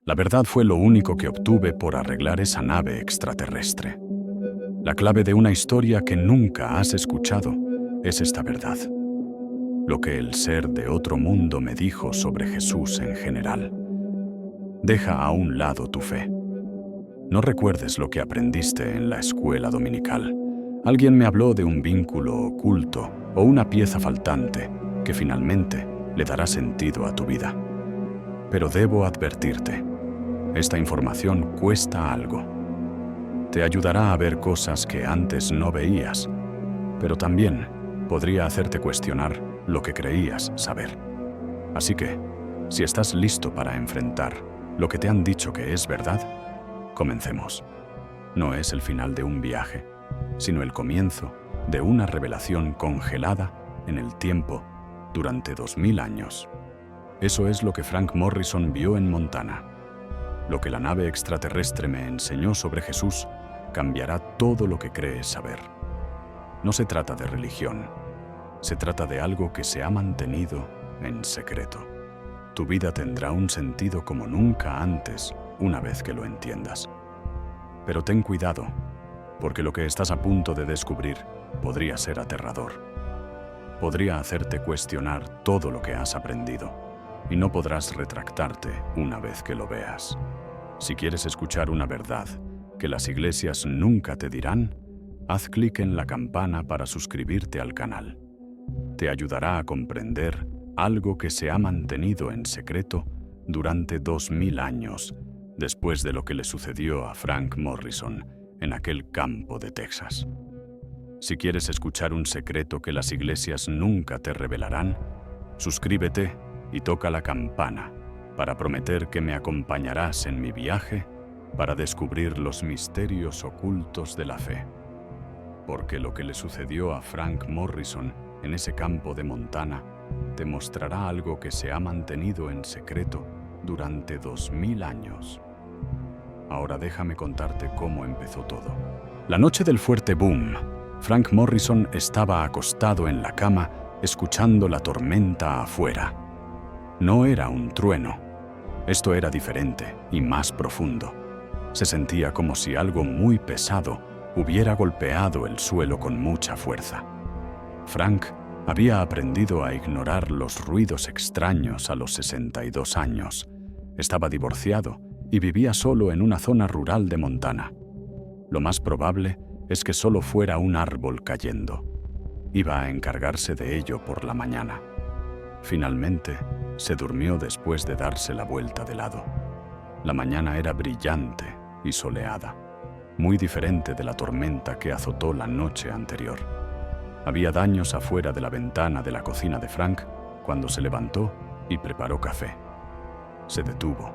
La verdad fue lo único que obtuve por arreglar esa nave extraterrestre. La clave de una historia que nunca has escuchado es esta verdad. Lo que el ser de otro mundo me dijo sobre Jesús en general. Deja a un lado tu fe. No recuerdes lo que aprendiste en la escuela dominical. Alguien me habló de un vínculo oculto o una pieza faltante que finalmente le dará sentido a tu vida. Pero debo advertirte, esta información cuesta algo. Te ayudará a ver cosas que antes no veías, pero también podría hacerte cuestionar lo que creías saber. Así que, si estás listo para enfrentar lo que te han dicho que es verdad, comencemos. No es el final de un viaje, sino el comienzo de una revelación congelada en el tiempo durante 2000 años. Eso es lo que Frank Morrison vio en Montana. Lo que la nave extraterrestre me enseñó sobre Jesús cambiará todo lo que crees saber. No se trata de religión, se trata de algo que se ha mantenido en secreto. Tu vida tendrá un sentido como nunca antes una vez que lo entiendas. Pero ten cuidado, porque lo que estás a punto de descubrir podría ser aterrador. Podría hacerte cuestionar todo lo que has aprendido, y no podrás retractarte una vez que lo veas. Si quieres escuchar una verdad que las iglesias nunca te dirán, haz clic en la campana para suscribirte al canal. Te ayudará a comprender algo que se ha mantenido en secreto durante 2000 años, después de lo que le sucedió a Frank Morrison en aquel campo de Texas. Si quieres escuchar un secreto que las iglesias nunca te revelarán, suscríbete y toca la campana para prometer que me acompañarás en mi viaje para descubrir los misterios ocultos de la fe. Porque lo que le sucedió a Frank Morrison en ese campo de Montana te mostrará algo que se ha mantenido en secreto durante 2000 años. Ahora déjame contarte cómo empezó todo. La noche del fuerte boom, Frank Morrison estaba acostado en la cama escuchando la tormenta afuera. No era un trueno. Esto era diferente y más profundo. Se sentía como si algo muy pesado hubiera golpeado el suelo con mucha fuerza. Frank había aprendido a ignorar los ruidos extraños a los 62 años. Estaba divorciado y vivía solo en una zona rural de Montana. Lo más probable es que solo fuera un árbol cayendo. Iba a encargarse de ello por la mañana. Finalmente, se durmió después de darse la vuelta de lado. La mañana era brillante y soleada, muy diferente de la tormenta que azotó la noche anterior. Había daños afuera de la ventana de la cocina de Frank cuando se levantó y preparó café. Se detuvo.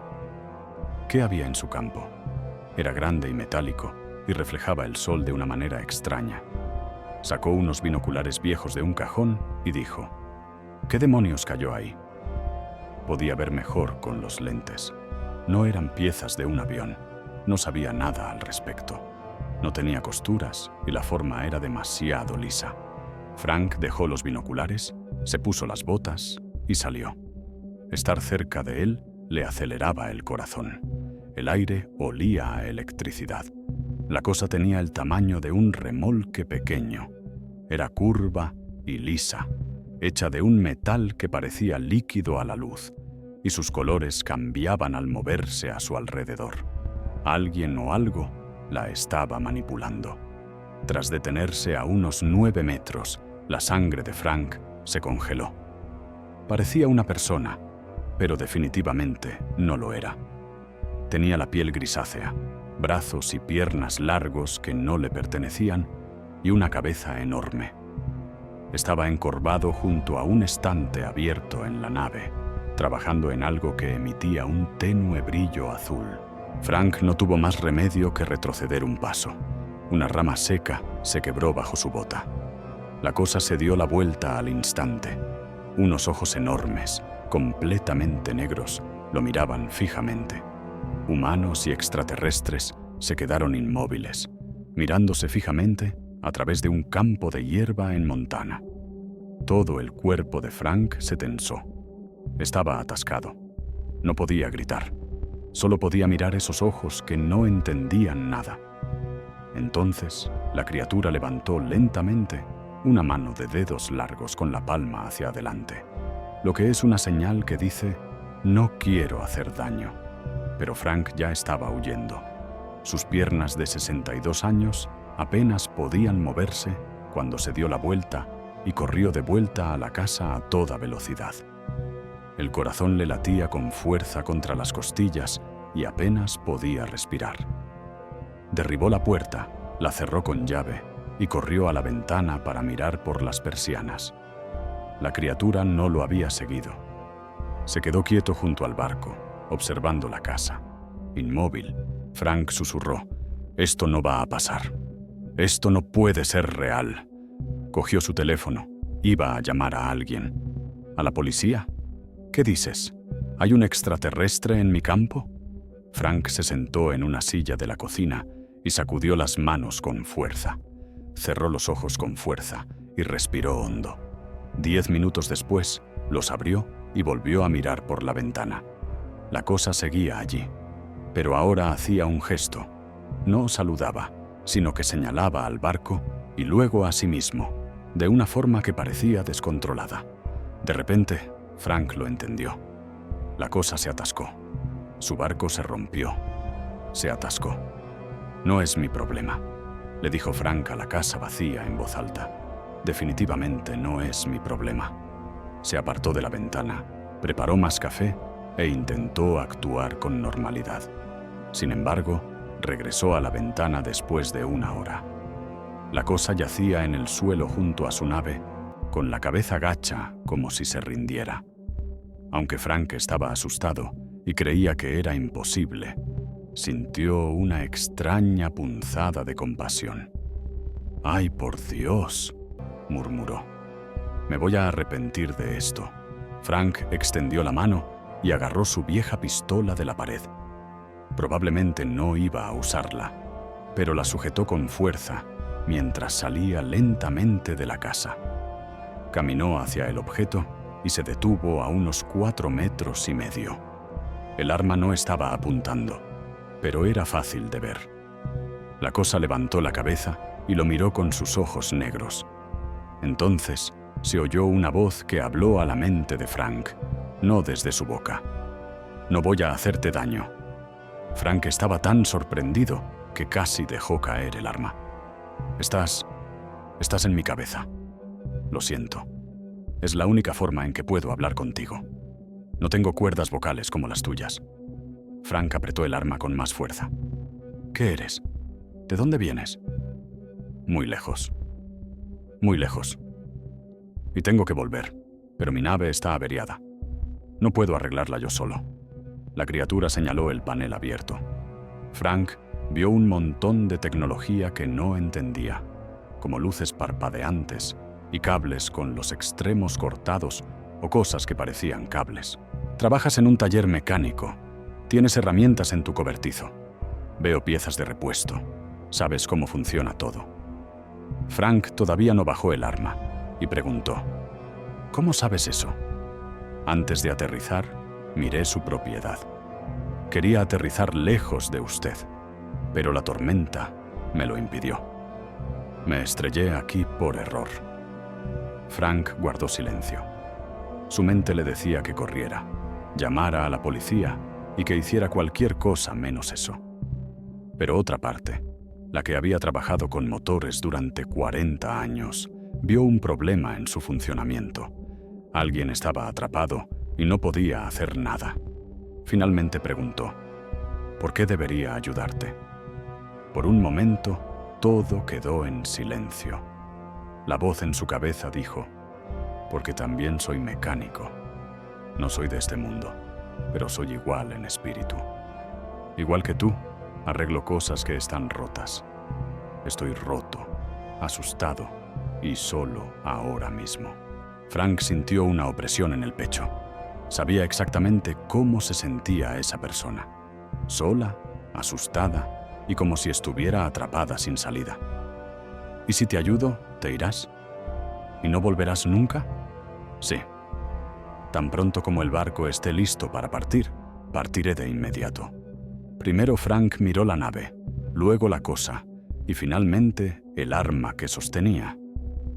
¿Qué había en su campo? Era grande y metálico y reflejaba el sol de una manera extraña. Sacó unos binoculares viejos de un cajón y dijo: ¿qué demonios cayó ahí? Podía ver mejor con los lentes. No eran piezas de un avión. No sabía nada al respecto. No tenía costuras y la forma era demasiado lisa. Frank dejó los binoculares, se puso las botas y salió. Estar cerca de él le aceleraba el corazón. El aire olía a electricidad. La cosa tenía el tamaño de un remolque pequeño. Era curva y lisa, hecha de un metal que parecía líquido a la luz, y sus colores cambiaban al moverse a su alrededor. Alguien o algo la estaba manipulando. Tras detenerse a unos 9 metros, la sangre de Frank se congeló. Parecía una persona, pero definitivamente no lo era. Tenía la piel grisácea, brazos y piernas largos que no le pertenecían y una cabeza enorme. Estaba encorvado junto a un estante abierto en la nave, trabajando en algo que emitía un tenue brillo azul. Frank no tuvo más remedio que retroceder un paso. Una rama seca se quebró bajo su bota. La cosa se dio la vuelta al instante. Unos ojos enormes, completamente negros, lo miraban fijamente. Humanos y extraterrestres se quedaron inmóviles, mirándose fijamente a través de un campo de hierba en Montana. Todo el cuerpo de Frank se tensó. Estaba atascado. No podía gritar. Solo podía mirar esos ojos que no entendían nada. Entonces, la criatura levantó lentamente una mano de dedos largos con la palma hacia adelante, lo que es una señal que dice, no quiero hacer daño. Pero Frank ya estaba huyendo. Sus piernas de 62 años apenas podían moverse cuando se dio la vuelta y corrió de vuelta a la casa a toda velocidad. El corazón le latía con fuerza contra las costillas y apenas podía respirar. Derribó la puerta, la cerró con llave y corrió a la ventana para mirar por las persianas. La criatura no lo había seguido. Se quedó quieto junto al barco, observando la casa. Inmóvil, Frank susurró, «Esto no va a pasar. Esto no puede ser real». Cogió su teléfono. Iba a llamar a alguien. ¿A la policía? ¿Qué dices? ¿Hay un extraterrestre en mi campo? Frank se sentó en una silla de la cocina y sacudió las manos con fuerza. Cerró los ojos con fuerza y respiró hondo. 10 minutos después, los abrió y volvió a mirar por la ventana. La cosa seguía allí, pero ahora hacía un gesto. No saludaba, sino que señalaba al barco y luego a sí mismo, de una forma que parecía descontrolada. De repente, Frank lo entendió. La cosa se atascó. Su barco se rompió. Se atascó. «No es mi problema», le dijo Frank a la casa vacía en voz alta. «Definitivamente no es mi problema». Se apartó de la ventana, preparó más café e intentó actuar con normalidad. Sin embargo, regresó a la ventana después de una hora. La cosa yacía en el suelo junto a su nave, con la cabeza gacha como si se rindiera. Aunque Frank estaba asustado y creía que era imposible, sintió una extraña punzada de compasión. «¡Ay, por Dios!», murmuró. «Me voy a arrepentir de esto». Frank extendió la mano y agarró su vieja pistola de la pared. Probablemente no iba a usarla, pero la sujetó con fuerza mientras salía lentamente de la casa. Caminó hacia el objeto y se detuvo a unos 4,5 metros. El arma no estaba apuntando, pero era fácil de ver. La cosa levantó la cabeza y lo miró con sus ojos negros. Entonces se oyó una voz que habló a la mente de Frank, no desde su boca. «No voy a hacerte daño». Frank estaba tan sorprendido que casi dejó caer el arma. Estás en mi cabeza. Lo siento. Es la única forma en que puedo hablar contigo. No tengo cuerdas vocales como las tuyas». Frank apretó el arma con más fuerza. «¿Qué eres? ¿De dónde vienes?» «Muy lejos. Muy lejos. Y tengo que volver, pero mi nave está averiada. No puedo arreglarla yo solo». La criatura señaló el panel abierto. Frank vio un montón de tecnología que no entendía, como luces parpadeantes y cables con los extremos cortados o cosas que parecían cables. «Trabajas en un taller mecánico. Tienes herramientas en tu cobertizo. Veo piezas de repuesto. Sabes cómo funciona todo». Frank todavía no bajó el arma y preguntó, «¿Cómo sabes eso?» «Antes de aterrizar, miré su propiedad. Quería aterrizar lejos de usted, pero la tormenta me lo impidió. Me estrellé aquí por error». Frank guardó silencio. Su mente le decía que corriera, llamara a la policía y que hiciera cualquier cosa menos eso. Pero otra parte, la que había trabajado con motores durante 40 años, vio un problema en su funcionamiento. Alguien estaba atrapado y no podía hacer nada. Finalmente preguntó, «¿Por qué debería ayudarte?» Por un momento, todo quedó en silencio. La voz en su cabeza dijo, «Porque también soy mecánico. No soy de este mundo, pero soy igual en espíritu. Igual que tú, arreglo cosas que están rotas. Estoy roto, asustado y solo ahora mismo». Frank sintió una opresión en el pecho. Sabía exactamente cómo se sentía esa persona. Sola, asustada y como si estuviera atrapada sin salida. «¿Y si te ayudo, te irás? ¿Y no volverás nunca?» «Sí. Tan pronto como el barco esté listo para partir, partiré de inmediato». Primero Frank miró la nave, luego la cosa, y finalmente el arma que sostenía.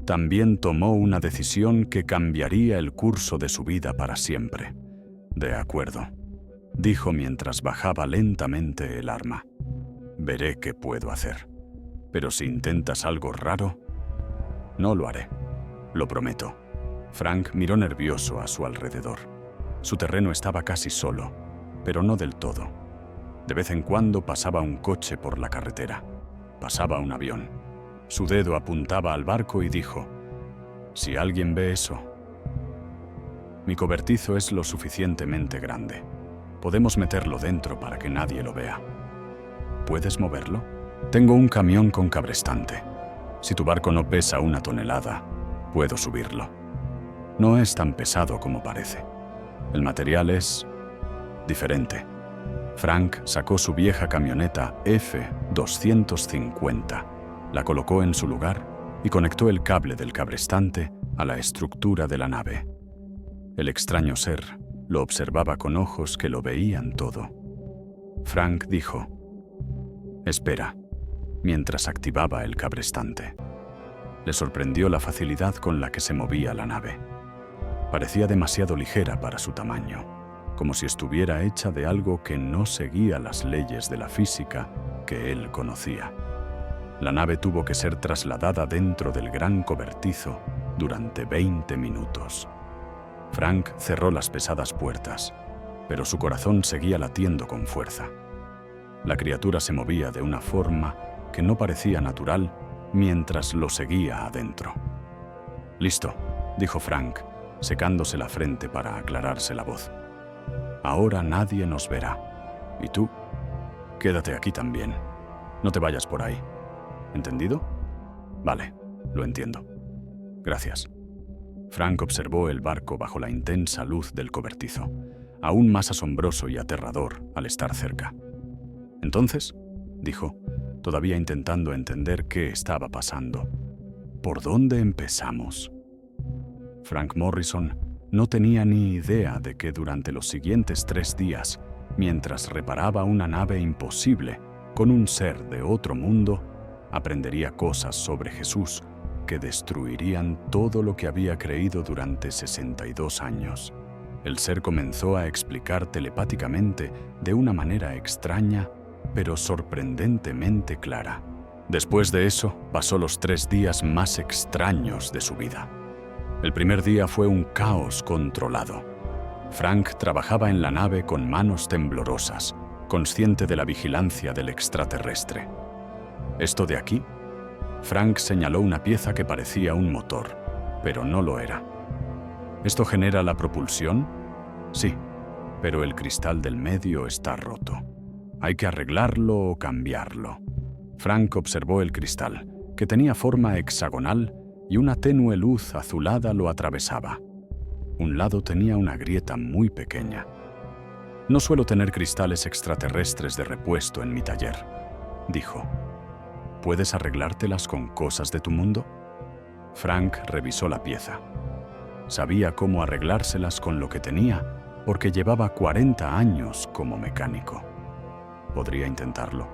También tomó una decisión que cambiaría el curso de su vida para siempre. De acuerdo, dijo mientras bajaba lentamente el arma. Veré qué puedo hacer. Pero si intentas algo raro, no lo haré. Lo prometo. Frank miró nervioso a su alrededor. Su terreno estaba casi solo, pero no del todo. De vez en cuando pasaba un coche por la carretera. Pasaba un avión. Su dedo apuntaba al barco y dijo: «Si alguien ve eso...». Mi cobertizo es lo suficientemente grande. Podemos meterlo dentro para que nadie lo vea. ¿Puedes moverlo? Tengo un camión con cabrestante. Si tu barco no pesa 1 tonelada, puedo subirlo. No es tan pesado como parece. El material es diferente. Frank sacó su vieja camioneta F-250, la colocó en su lugar y conectó el cable del cabrestante a la estructura de la nave. El extraño ser lo observaba con ojos que lo veían todo. Frank dijo: «Espera», mientras activaba el cabrestante. Le sorprendió la facilidad con la que se movía la nave. Parecía demasiado ligera para su tamaño, como si estuviera hecha de algo que no seguía las leyes de la física que él conocía. La nave tuvo que ser trasladada dentro del gran cobertizo durante 20 minutos. Frank cerró las pesadas puertas, pero su corazón seguía latiendo con fuerza. La criatura se movía de una forma que no parecía natural mientras lo seguía adentro. «Listo», dijo Frank, secándose la frente para aclararse la voz. «Ahora nadie nos verá. Y tú, quédate aquí también. No te vayas por ahí. ¿Entendido?» «Vale, lo entiendo. Gracias». Frank observó el barco bajo la intensa luz del cobertizo, aún más asombroso y aterrador al estar cerca. «Entonces», dijo, todavía intentando entender qué estaba pasando, «¿por dónde empezamos?» Frank Morrison no tenía ni idea de que durante los siguientes 3 días, mientras reparaba una nave imposible con un ser de otro mundo, aprendería cosas sobre Jesús que destruirían todo lo que había creído durante 62 años. El ser comenzó a explicar telepáticamente de una manera extraña, pero sorprendentemente clara. Después de eso, pasó los 3 días más extraños de su vida. El primer día fue un caos controlado. Frank trabajaba en la nave con manos temblorosas, consciente de la vigilancia del extraterrestre. «¿Esto de aquí?». Frank señaló una pieza que parecía un motor, pero no lo era. «¿Esto genera la propulsión?». «Sí, pero el cristal del medio está roto. Hay que arreglarlo o cambiarlo». Frank observó el cristal, que tenía forma hexagonal y una tenue luz azulada lo atravesaba. Un lado tenía una grieta muy pequeña. «No suelo tener cristales extraterrestres de repuesto en mi taller», dijo. «¿Puedes arreglártelas con cosas de tu mundo?». Frank revisó la pieza. Sabía cómo arreglárselas con lo que tenía, porque llevaba 40 años como mecánico. Podría intentarlo.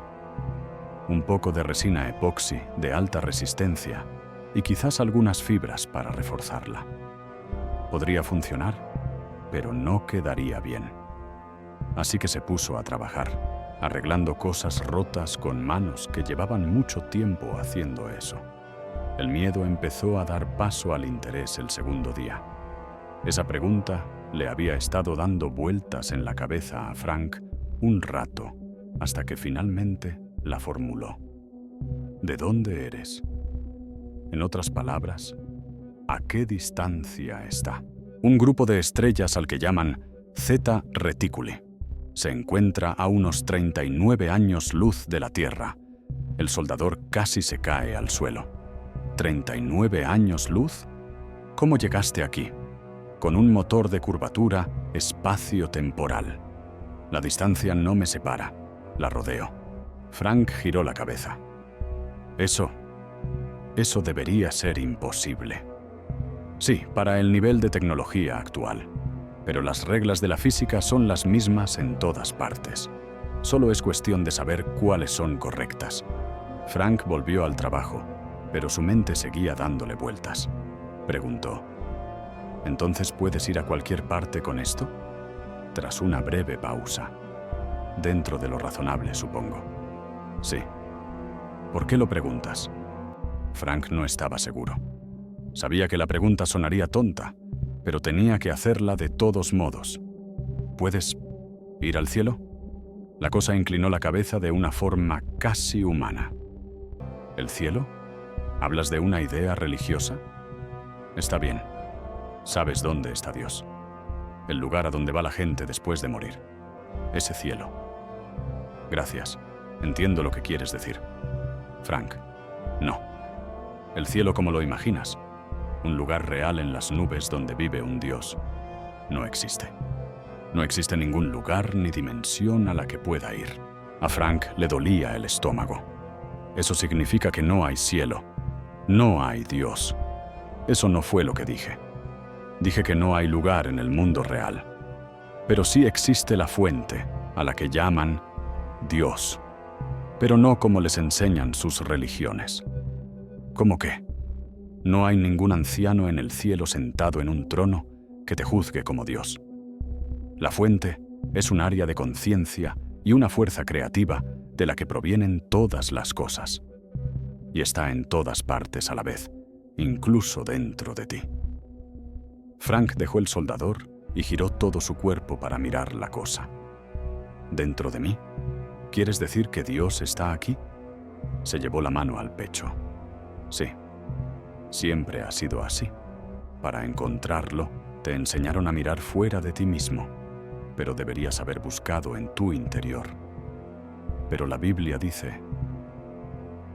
Un poco de resina epoxi de alta resistencia y quizás algunas fibras para reforzarla. Podría funcionar, pero no quedaría bien. Así que se puso a trabajar, arreglando cosas rotas con manos que llevaban mucho tiempo haciendo eso. El miedo empezó a dar paso al interés el segundo día. Esa pregunta le había estado dando vueltas en la cabeza a Frank un rato, hasta que finalmente la formuló. ¿De dónde eres? En otras palabras, ¿a qué distancia está? Un grupo de estrellas al que llaman Zeta Reticuli se encuentra a unos 39 años luz de la Tierra. El soldador casi se cae al suelo. ¿39 años luz? ¿Cómo llegaste aquí? Con un motor de curvatura espacio-temporal. La distancia no me separa, la rodeo. Frank giró la cabeza. Eso debería ser imposible. Sí, para el nivel de tecnología actual. Pero las reglas de la física son las mismas en todas partes. Solo es cuestión de saber cuáles son correctas. Frank volvió al trabajo, pero su mente seguía dándole vueltas. Preguntó, ¿entonces puedes ir a cualquier parte con esto? Tras una breve pausa. Dentro de lo razonable, supongo. Sí. ¿Por qué lo preguntas? Frank no estaba seguro. Sabía que la pregunta sonaría tonta, pero tenía que hacerla de todos modos. ¿Puedes ir al cielo? La cosa inclinó la cabeza de una forma casi humana. ¿El cielo? ¿Hablas de una idea religiosa? Está bien. Sabes dónde está Dios. El lugar a donde va la gente después de morir. Ese cielo. Gracias. Entiendo lo que quieres decir. Frank, no. El cielo como lo imaginas, un lugar real en las nubes donde vive un Dios, no existe. No existe ningún lugar ni dimensión a la que pueda ir. A Frank le dolía el estómago. Eso significa que no hay cielo. No hay Dios. Eso no fue lo que dije. Dije que no hay lugar en el mundo real. Pero sí existe la fuente, a la que llaman Dios. Pero no como les enseñan sus religiones. ¿Cómo qué? No hay ningún anciano en el cielo sentado en un trono que te juzgue como Dios. La fuente es un área de conciencia y una fuerza creativa de la que provienen todas las cosas. Y está en todas partes a la vez, incluso dentro de ti. Frank dejó el soldador y giró todo su cuerpo para mirar la cosa. ¿Dentro de mí? ¿Quieres decir que Dios está aquí? Se llevó la mano al pecho. Sí, siempre ha sido así. Para encontrarlo, te enseñaron a mirar fuera de ti mismo, pero deberías haber buscado en tu interior. Pero la Biblia dice,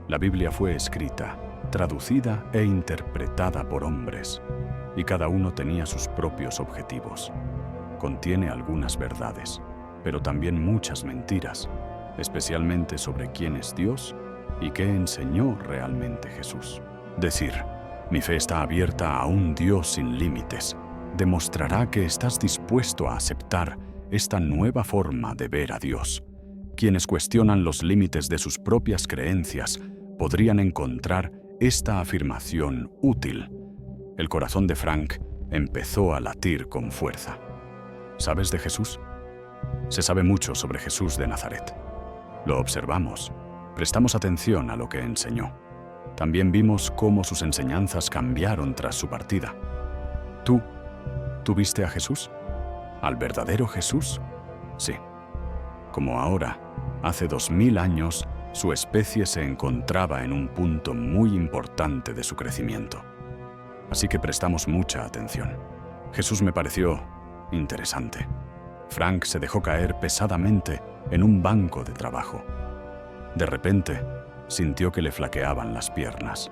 la Biblia fue escrita, traducida e interpretada por hombres, y cada uno tenía sus propios objetivos. Contiene algunas verdades, pero también muchas mentiras, especialmente sobre quién es Dios y qué enseñó realmente Jesús. Decir, mi fe está abierta a un Dios sin límites, demostrará que estás dispuesto a aceptar esta nueva forma de ver a Dios. Quienes cuestionan los límites de sus propias creencias podrían encontrar esta afirmación útil. El corazón de Frank empezó a latir con fuerza. ¿Sabes de Jesús? Se sabe mucho sobre Jesús de Nazaret. Lo observamos, prestamos atención a lo que enseñó. También vimos cómo sus enseñanzas cambiaron tras su partida. ¿Tú viste a Jesús? ¿Al verdadero Jesús? Sí. Como ahora, hace 2000 años, su especie se encontraba en un punto muy importante de su crecimiento. Así que prestamos mucha atención. Jesús me pareció interesante. Frank se dejó caer pesadamente en un banco de trabajo. De repente, sintió que le flaqueaban las piernas.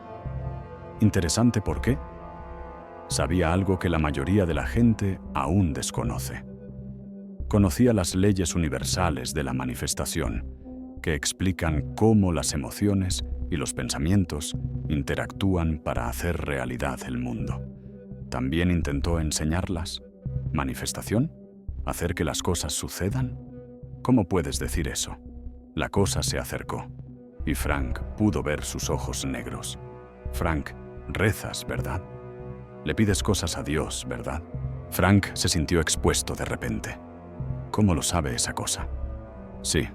¿Interesante por qué? Sabía algo que la mayoría de la gente aún desconoce. Conocía las leyes universales de la manifestación, que explican cómo las emociones y los pensamientos interactúan para hacer realidad el mundo. También intentó enseñarlas. ¿Manifestación? ¿Hacer que las cosas sucedan? ¿Cómo puedes decir eso? La cosa se acercó, y Frank pudo ver sus ojos negros. Frank, rezas, ¿verdad? Le pides cosas a Dios, ¿verdad? Frank se sintió expuesto de repente. ¿Cómo lo sabe esa cosa? Sí.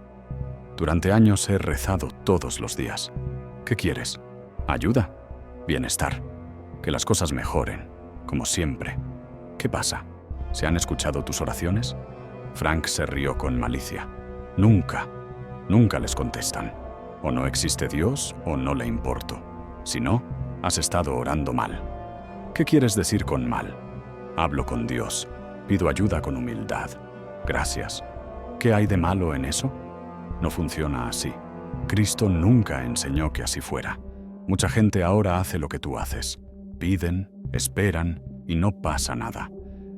Durante años he rezado todos los días. ¿Qué quieres? ¿Ayuda? Bienestar. Que las cosas mejoren, como siempre. ¿Qué pasa? ¿Se han escuchado tus oraciones? Frank se rió con malicia. Nunca les contestan. O no existe Dios o no le importo. Si no, has estado orando mal. ¿Qué quieres decir con mal? Hablo con Dios. Pido ayuda con humildad. Gracias. ¿Qué hay de malo en eso? No funciona así. Cristo nunca enseñó que así fuera. Mucha gente ahora hace lo que tú haces. Piden, esperan y no pasa nada.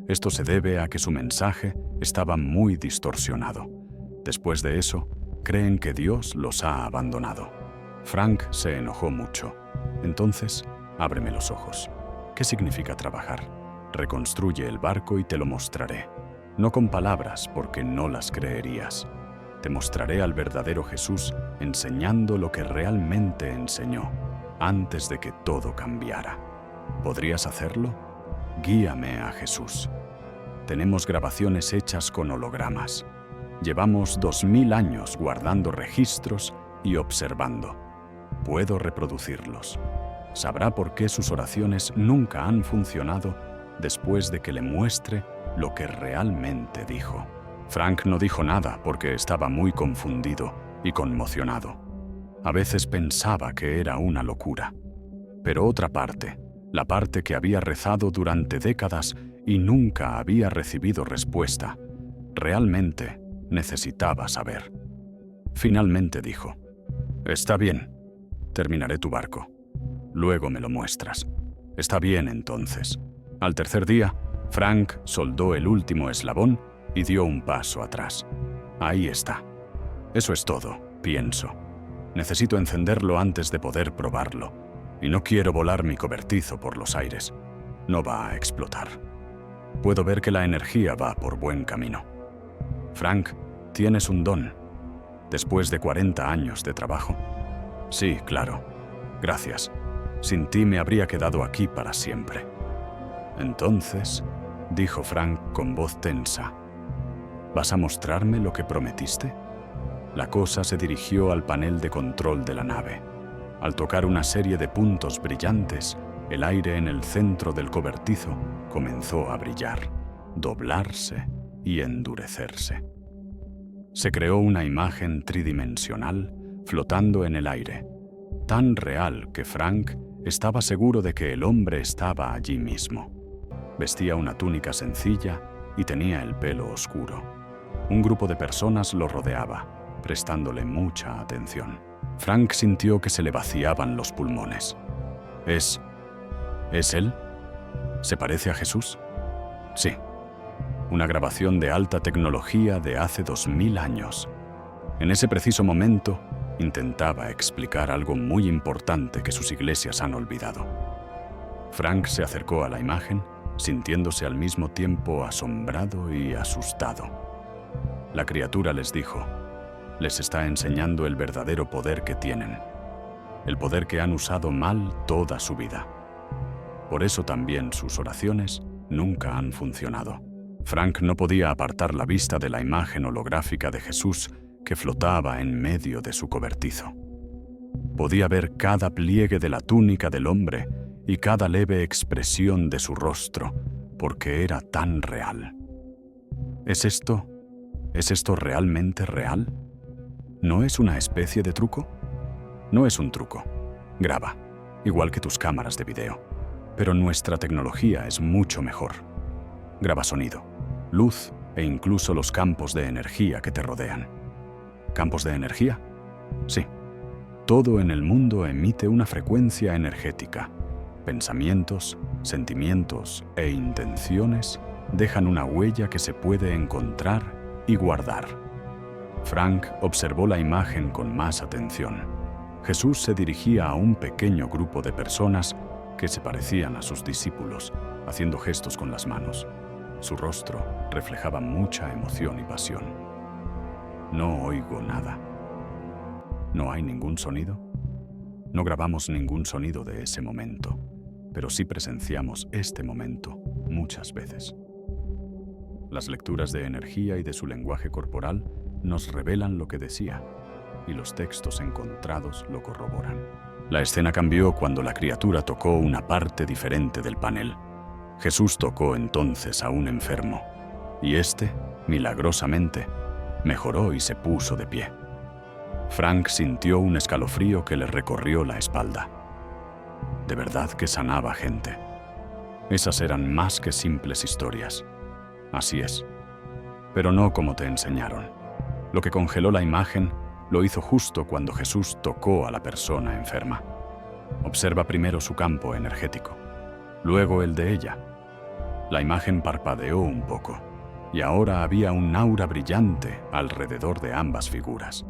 Esto se debe a que su mensaje estaba muy distorsionado. Después de eso, creen que Dios los ha abandonado. Frank se enojó mucho. Entonces, ábreme los ojos. ¿Qué significa trabajar? Reconstruye el barco y te lo mostraré. No con palabras, porque no las creerías. Te mostraré al verdadero Jesús enseñando lo que realmente enseñó antes de que todo cambiara. ¿Podrías hacerlo? Guíame a Jesús. Tenemos grabaciones hechas con hologramas. Llevamos 2000 años guardando registros y observando. Puedo reproducirlos. Sabrá por qué sus oraciones nunca han funcionado después de que le muestre lo que realmente dijo. Frank no dijo nada porque estaba muy confundido y conmocionado. A veces pensaba que era una locura. Pero otra parte, la parte que había rezado durante décadas y nunca había recibido respuesta, realmente necesitaba saber. Finalmente dijo: «Está bien, terminaré tu barco. Luego me lo muestras». «Está bien, entonces». Al tercer día, Frank soldó el último eslabón y dio un paso atrás. Ahí está. Eso es todo, pienso. Necesito encenderlo antes de poder probarlo. Y no quiero volar mi cobertizo por los aires. No va a explotar. Puedo ver que la energía va por buen camino. Frank, tienes un don. Después de 40 años de trabajo. Sí, claro. Gracias. Sin ti me habría quedado aquí para siempre. Entonces, dijo Frank con voz tensa, ¿vas a mostrarme lo que prometiste? La cosa se dirigió al panel de control de la nave. Al tocar una serie de puntos brillantes, el aire en el centro del cobertizo comenzó a brillar, doblarse y endurecerse. Se creó una imagen tridimensional flotando en el aire, tan real que Frank estaba seguro de que el hombre estaba allí mismo. Vestía una túnica sencilla y tenía el pelo oscuro. Un grupo de personas lo rodeaba, prestándole mucha atención. Frank sintió que se le vaciaban los pulmones. ¿Es él? ¿Se parece a Jesús? Sí. Una grabación de alta tecnología de hace 2000 años. En ese preciso momento, intentaba explicar algo muy importante que sus iglesias han olvidado. Frank se acercó a la imagen, sintiéndose al mismo tiempo asombrado y asustado. La criatura les dijo: les está enseñando el verdadero poder que tienen, el poder que han usado mal toda su vida. Por eso también sus oraciones nunca han funcionado. Frank no podía apartar la vista de la imagen holográfica de Jesús que flotaba en medio de su cobertizo. Podía ver cada pliegue de la túnica del hombre y cada leve expresión de su rostro, porque era tan real. ¿Es esto realmente real? ¿No es una especie de truco? No es un truco. Graba, igual que tus cámaras de video. Pero nuestra tecnología es mucho mejor. Graba sonido, luz e incluso los campos de energía que te rodean. ¿Campos de energía? Sí. Todo en el mundo emite una frecuencia energética. Pensamientos, sentimientos e intenciones dejan una huella que se puede encontrar y guardar. Frank observó la imagen con más atención. Jesús se dirigía a un pequeño grupo de personas que se parecían a sus discípulos, haciendo gestos con las manos. Su rostro reflejaba mucha emoción y pasión. No oigo nada. ¿No hay ningún sonido? No grabamos ningún sonido de ese momento, pero sí presenciamos este momento muchas veces. Las lecturas de energía y de su lenguaje corporal nos revelan lo que decía, y los textos encontrados lo corroboran. La escena cambió cuando la criatura tocó una parte diferente del panel. Jesús tocó entonces a un enfermo, y éste, milagrosamente, mejoró y se puso de pie. Frank sintió un escalofrío que le recorrió la espalda. De verdad que sanaba gente. Esas eran más que simples historias. Así es. Pero no como te enseñaron. Lo que congeló la imagen lo hizo justo cuando Jesús tocó a la persona enferma. Observa primero su campo energético, luego el de ella. La imagen parpadeó un poco, y ahora había un aura brillante alrededor de ambas figuras.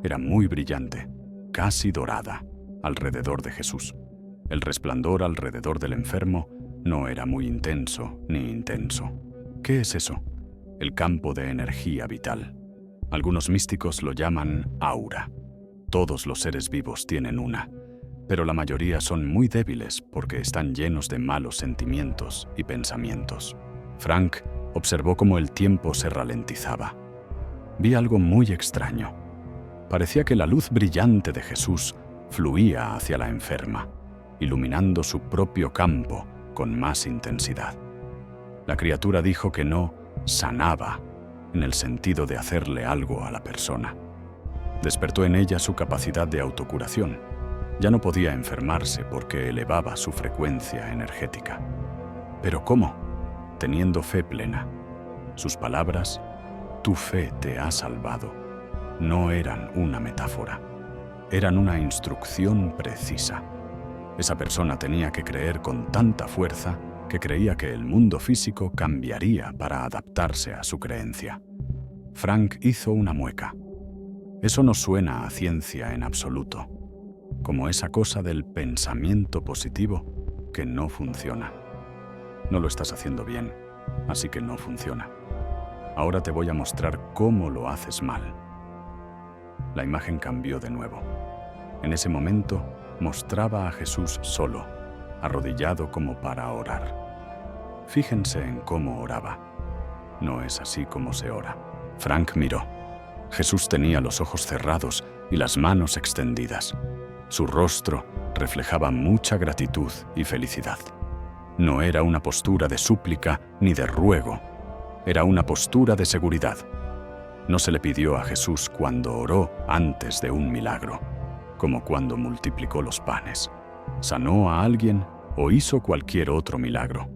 Era muy brillante, casi dorada, alrededor de Jesús. El resplandor alrededor del enfermo no era muy intenso ni intenso. ¿Qué es eso? El campo de energía vital. Algunos místicos lo llaman aura. Todos los seres vivos tienen una, pero la mayoría son muy débiles porque están llenos de malos sentimientos y pensamientos. Frank observó cómo el tiempo se ralentizaba. Vi algo muy extraño. Parecía que la luz brillante de Jesús fluía hacia la enferma, iluminando su propio campo con más intensidad. La criatura dijo que no sanaba, en el sentido de hacerle algo a la persona. Despertó en ella su capacidad de autocuración. Ya no podía enfermarse porque elevaba su frecuencia energética. ¿Pero cómo? Teniendo fe plena. Sus palabras, tu fe te ha salvado, no eran una metáfora. Eran una instrucción precisa. Esa persona tenía que creer con tanta fuerza que creía que el mundo físico cambiaría para adaptarse a su creencia. Frank hizo una mueca. Eso no suena a ciencia en absoluto, como esa cosa del pensamiento positivo que no funciona. No lo estás haciendo bien, así que no funciona. Ahora te voy a mostrar cómo lo haces mal. La imagen cambió de nuevo. En ese momento mostraba a Jesús solo, arrodillado como para orar. Fíjense en cómo oraba. No es así como se ora. Frank miró. Jesús tenía los ojos cerrados y las manos extendidas. Su rostro reflejaba mucha gratitud y felicidad. No era una postura de súplica ni de ruego. Era una postura de seguridad. No se le pidió a Jesús cuando oró antes de un milagro, como cuando multiplicó los panes, sanó a alguien o hizo cualquier otro milagro.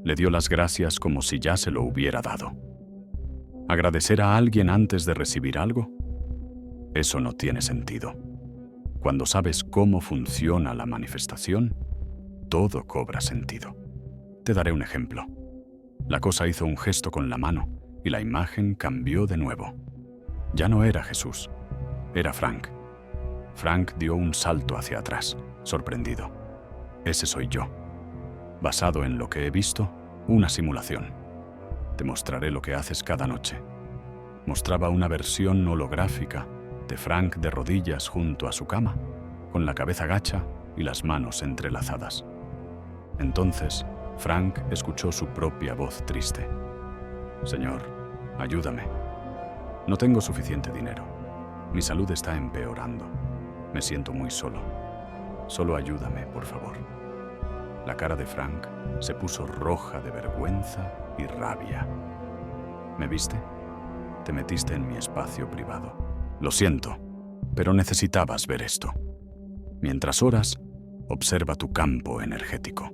Le dio las gracias como si ya se lo hubiera dado. ¿Agradecer a alguien antes de recibir algo? Eso no tiene sentido. Cuando sabes cómo funciona la manifestación, todo cobra sentido. Te daré un ejemplo. La cosa hizo un gesto con la mano y la imagen cambió de nuevo. Ya no era Jesús, era Frank. Frank dio un salto hacia atrás, sorprendido. Ese soy yo. Basado en lo que he visto, una simulación. Te mostraré lo que haces cada noche. Mostraba una versión holográfica de Frank de rodillas junto a su cama, con la cabeza gacha y las manos entrelazadas. Entonces, Frank escuchó su propia voz triste. Señor, ayúdame. No tengo suficiente dinero. Mi salud está empeorando. Me siento muy solo. Solo ayúdame, por favor. La cara de Frank se puso roja de vergüenza y rabia. ¿Me viste? Te metiste en mi espacio privado. Lo siento, pero necesitabas ver esto. Mientras oras, observa tu campo energético.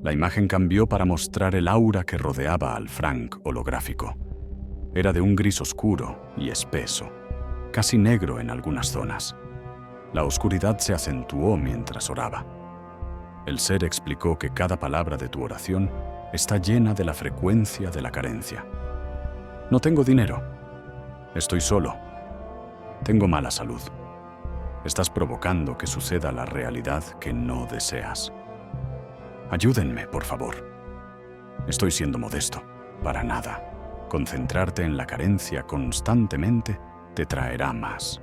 La imagen cambió para mostrar el aura que rodeaba al Frank holográfico. Era de un gris oscuro y espeso, casi negro en algunas zonas. La oscuridad se acentuó mientras oraba. El ser explicó que cada palabra de tu oración está llena de la frecuencia de la carencia. No tengo dinero. Estoy solo. Tengo mala salud. Estás provocando que suceda la realidad que no deseas. Ayúdenme, por favor. Estoy siendo modesto. Para nada. Concentrarte en la carencia constantemente te traerá más.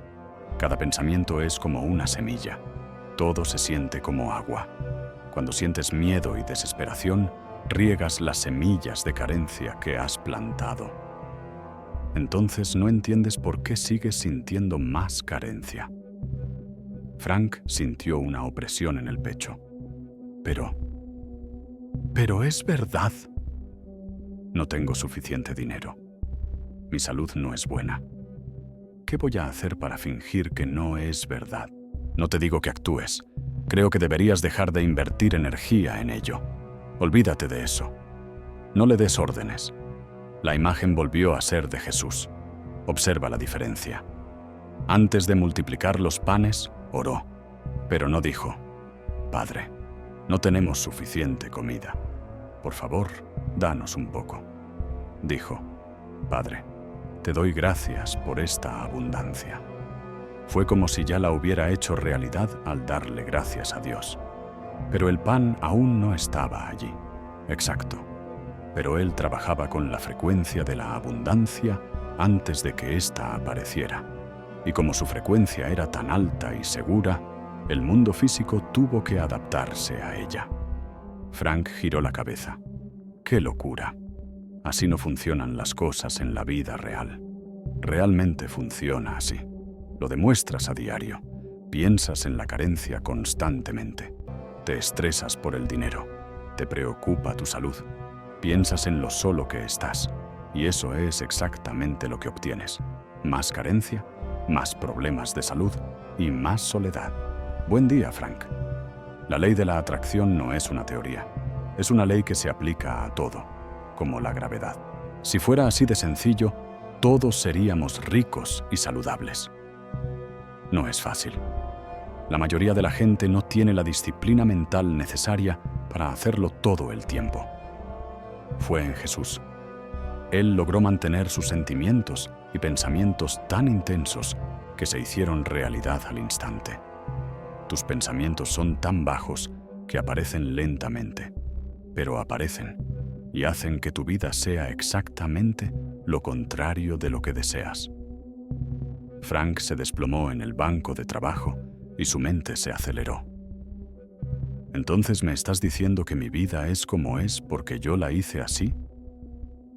Cada pensamiento es como una semilla. Todo se siente como agua. Cuando sientes miedo y desesperación, riegas las semillas de carencia que has plantado. Entonces no entiendes por qué sigues sintiendo más carencia. Frank sintió una opresión en el pecho. Pero es verdad. No tengo suficiente dinero. Mi salud no es buena. ¿Qué voy a hacer para fingir que no es verdad? No te digo que actúes. Creo que deberías dejar de invertir energía en ello. Olvídate de eso. No le des órdenes. La imagen volvió a ser de Jesús. Observa la diferencia. Antes de multiplicar los panes, oró, pero no dijo: Padre, no tenemos suficiente comida. Por favor, danos un poco. Dijo: Padre, te doy gracias por esta abundancia. Fue como si ya la hubiera hecho realidad al darle gracias a Dios. Pero el pan aún no estaba allí. Exacto. Pero él trabajaba con la frecuencia de la abundancia y antes de que ésta apareciera. Y como su frecuencia era tan alta y segura, el mundo físico tuvo que adaptarse a ella. Frank giró la cabeza. ¡Qué locura! Así no funcionan las cosas en la vida real. Realmente funciona así. Lo demuestras a diario. Piensas en la carencia constantemente. Te estresas por el dinero. Te preocupa tu salud. Piensas en lo solo que estás. Y eso es exactamente lo que obtienes. Más carencia, más problemas de salud y más soledad. Buen día, Frank. La ley de la atracción no es una teoría. Es una ley que se aplica a todo, como la gravedad. Si fuera así de sencillo, todos seríamos ricos y saludables. No es fácil. La mayoría de la gente no tiene la disciplina mental necesaria para hacerlo todo el tiempo. Fue en Jesús. Él logró mantener sus sentimientos y pensamientos tan intensos que se hicieron realidad al instante. Tus pensamientos son tan bajos que aparecen lentamente, pero aparecen y hacen que tu vida sea exactamente lo contrario de lo que deseas. Frank se desplomó en el banco de trabajo y su mente se aceleró. ¿Entonces me estás diciendo que mi vida es como es porque yo la hice así?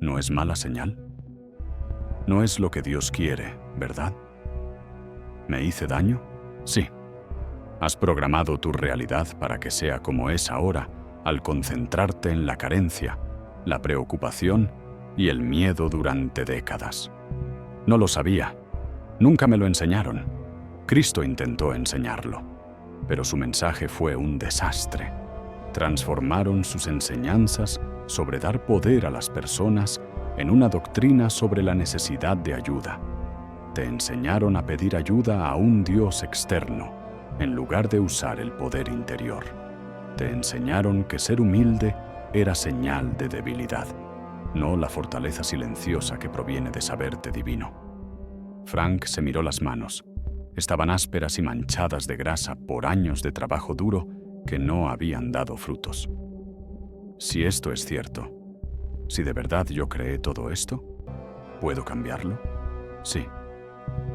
¿No es mala señal? No es lo que Dios quiere, ¿verdad? ¿Me hice daño? Sí. Has programado tu realidad para que sea como es ahora al concentrarte en la carencia, la preocupación y el miedo durante décadas. No lo sabía. Nunca me lo enseñaron. Cristo intentó enseñarlo, pero su mensaje fue un desastre. Transformaron sus enseñanzas sobre dar poder a las personas en una doctrina sobre la necesidad de ayuda. Te enseñaron a pedir ayuda a un Dios externo, en lugar de usar el poder interior. Te enseñaron que ser humilde era señal de debilidad, no la fortaleza silenciosa que proviene de saberte divino. Frank se miró las manos. Estaban ásperas y manchadas de grasa por años de trabajo duro que no habían dado frutos. Si esto es cierto, si de verdad yo creé todo esto, ¿puedo cambiarlo? Sí.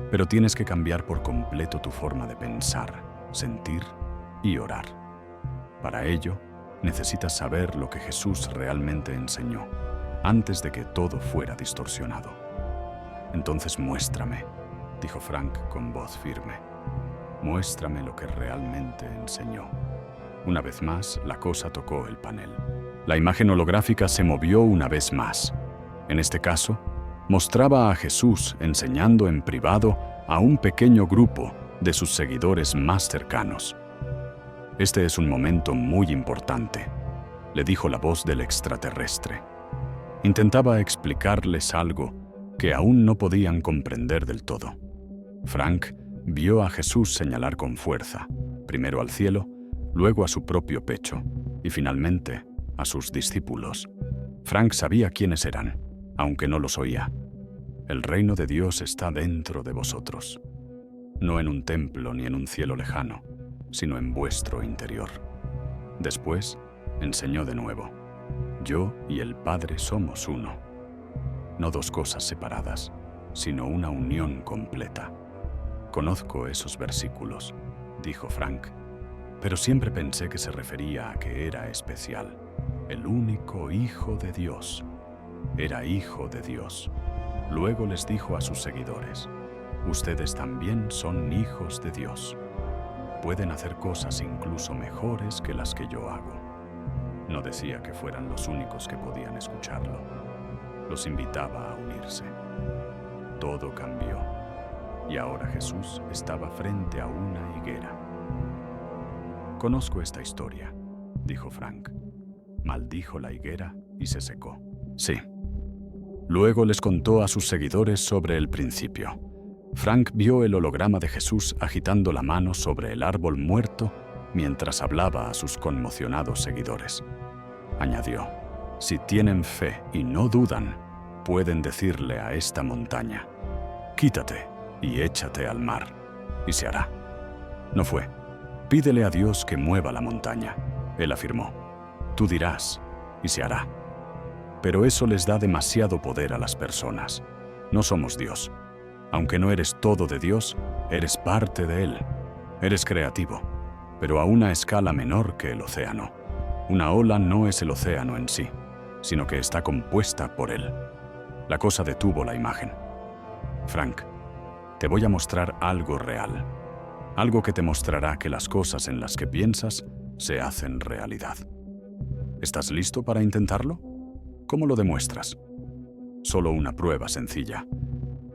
Pero tienes que cambiar por completo tu forma de pensar, sentir y orar. Para ello, necesitas saber lo que Jesús realmente enseñó, antes de que todo fuera distorsionado. Entonces muéstrame, dijo Frank con voz firme. Muéstrame lo que realmente enseñó. Una vez más, la cosa tocó el panel. La imagen holográfica se movió una vez más. En este caso, mostraba a Jesús enseñando en privado a un pequeño grupo de sus seguidores más cercanos. Este es un momento muy importante, le dijo la voz del extraterrestre. Intentaba explicarles algo que aún no podían comprender del todo. Frank vio a Jesús señalar con fuerza, primero al cielo, luego a su propio pecho y finalmente a sus discípulos. Frank sabía quiénes eran, aunque no los oía. El reino de Dios está dentro de vosotros, no en un templo ni en un cielo lejano, sino en vuestro interior. Después, enseñó de nuevo. Yo y el Padre somos uno. No dos cosas separadas, sino una unión completa. Conozco esos versículos, dijo Frank, pero siempre pensé que se refería a que era especial. El único Hijo de Dios. Era Hijo de Dios. Luego les dijo a sus seguidores, ustedes también son hijos de Dios. Pueden hacer cosas incluso mejores que las que yo hago. No decía que fueran los únicos que podían escucharlo. Los invitaba a unirse. Todo cambió, y ahora Jesús estaba frente a una higuera. Conozco esta historia, dijo Frank. Maldijo la higuera y se secó. Sí. Luego les contó a sus seguidores sobre el principio. Frank vio el holograma de Jesús agitando la mano sobre el árbol muerto mientras hablaba a sus conmocionados seguidores. Añadió, si tienen fe y no dudan, pueden decirle a esta montaña, quítate y échate al mar, y se hará. No fue. Pídele a Dios que mueva la montaña. Él afirmó, tú dirás, y se hará. Pero eso les da demasiado poder a las personas. No somos Dios. Aunque no eres todo de Dios, eres parte de Él. Eres creativo, pero a una escala menor que el océano. Una ola no es el océano en sí, sino que está compuesta por él. La cosa detuvo la imagen. Frank, te voy a mostrar algo real. Algo que te mostrará que las cosas en las que piensas se hacen realidad. ¿Estás listo para intentarlo? ¿Cómo lo demuestras? Solo una prueba sencilla.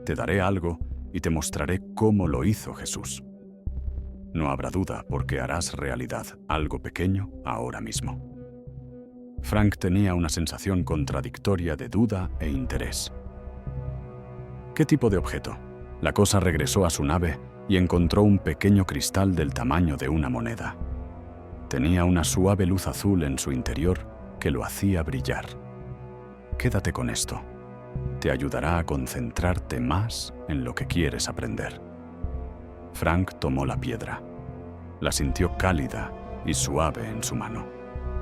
Te daré algo y te mostraré cómo lo hizo Jesús. No habrá duda porque harás realidad algo pequeño ahora mismo. Frank tenía una sensación contradictoria de duda e interés. ¿Qué tipo de objeto? La cosa regresó a su nave y encontró un pequeño cristal del tamaño de una moneda. Tenía una suave luz azul en su interior que lo hacía brillar. Quédate con esto. Te ayudará a concentrarte más en lo que quieres aprender. Frank tomó la piedra. La sintió cálida y suave en su mano,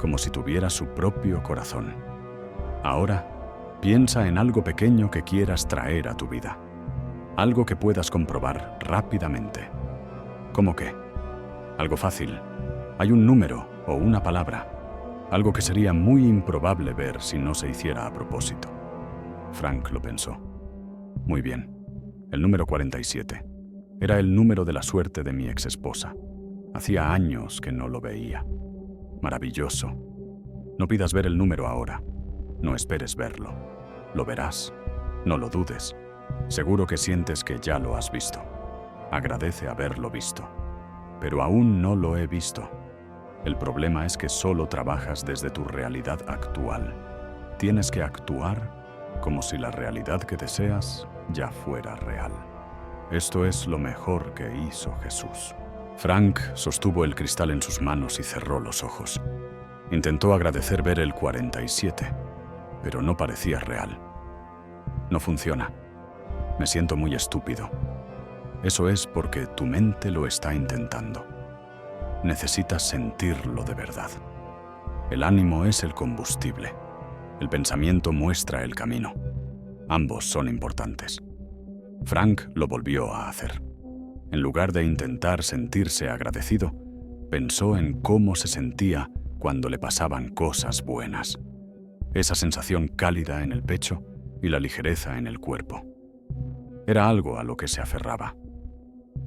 como si tuviera su propio corazón. Ahora, piensa en algo pequeño que quieras traer a tu vida. Algo que puedas comprobar rápidamente. ¿Cómo qué? Algo fácil. Hay un número o una palabra. Algo que sería muy improbable ver si no se hiciera a propósito. Frank lo pensó. Muy bien. El número 47. Era el número de la suerte de mi exesposa. Hacía años que no lo veía. Maravilloso. No pidas ver el número ahora. No esperes verlo. Lo verás. No lo dudes. Seguro que sientes que ya lo has visto. Agradece haberlo visto. Pero aún no lo he visto. El problema es que solo trabajas desde tu realidad actual. Tienes que actuar como si la realidad que deseas ya fuera real. Esto es lo mejor que hizo Jesús. Frank sostuvo el cristal en sus manos y cerró los ojos. Intentó agradecer ver el 47, pero no parecía real. No funciona. Me siento muy estúpido. Eso es porque tu mente lo está intentando. Necesitas sentirlo de verdad. El ánimo es el combustible. El pensamiento muestra el camino. Ambos son importantes. Frank lo volvió a hacer. En lugar de intentar sentirse agradecido, pensó en cómo se sentía cuando le pasaban cosas buenas. Esa sensación cálida en el pecho y la ligereza en el cuerpo. Era algo a lo que se aferraba.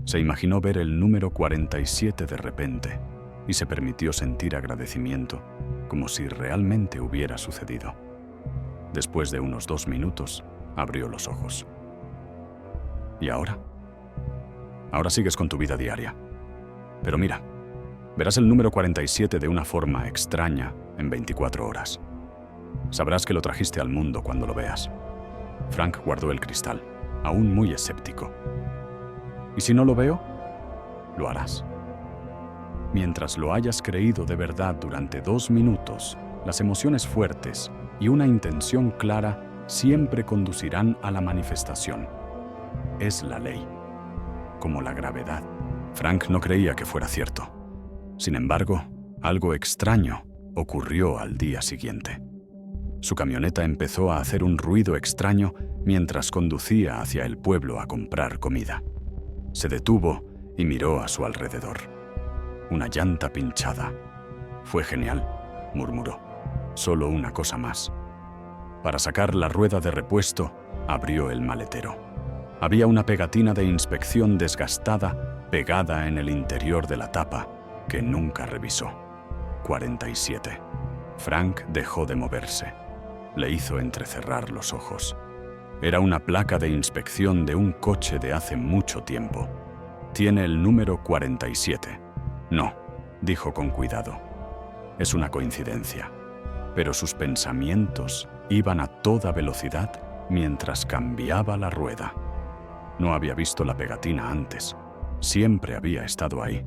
Se imaginó ver el número 47 de repente y se permitió sentir agradecimiento como si realmente hubiera sucedido. Después de unos 2 minutos, abrió los ojos. ¿Y ahora? Ahora sigues con tu vida diaria. Pero mira, verás el número 47 de una forma extraña en 24 horas. Sabrás que lo trajiste al mundo cuando lo veas. Frank guardó el cristal, aún muy escéptico. ¿Y si no lo veo? Lo harás. Mientras lo hayas creído de verdad durante 2 minutos, las emociones fuertes y una intención clara siempre conducirán a la manifestación. Es la ley. Como la gravedad. Frank no creía que fuera cierto. Sin embargo, algo extraño ocurrió al día siguiente. Su camioneta empezó a hacer un ruido extraño mientras conducía hacia el pueblo a comprar comida. Se detuvo y miró a su alrededor. Una llanta pinchada. Fue genial, murmuró. Solo una cosa más. Para sacar la rueda de repuesto, abrió el maletero. Había una pegatina de inspección desgastada pegada en el interior de la tapa que nunca revisó. 47. Frank dejó de moverse. Le hizo entrecerrar los ojos. Era una placa de inspección de un coche de hace mucho tiempo. Tiene el número 47. No, dijo con cuidado. Es una coincidencia. Pero sus pensamientos iban a toda velocidad mientras cambiaba la rueda. No había visto la pegatina antes. Siempre había estado ahí.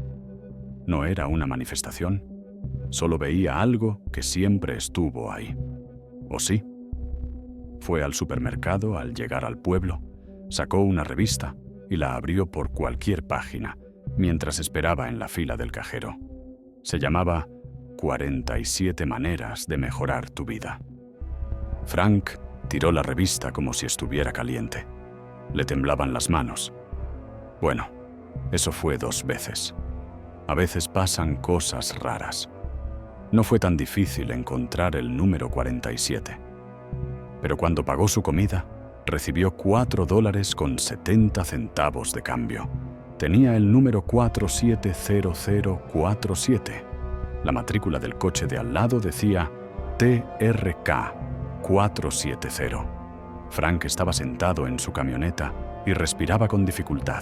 No era una manifestación. Solo veía algo que siempre estuvo ahí. ¿O sí? Fue al supermercado al llegar al pueblo, sacó una revista y la abrió por cualquier página mientras esperaba en la fila del cajero. Se llamaba 47 maneras de mejorar tu vida. Frank tiró la revista como si estuviera caliente. Le temblaban las manos. Bueno, eso fue 2 veces. A veces pasan cosas raras. No fue tan difícil encontrar el número 47. Pero cuando pagó su comida, recibió $4.70 de cambio. Tenía el número 470047. La matrícula del coche de al lado decía TRK 470. Frank estaba sentado en su camioneta y respiraba con dificultad.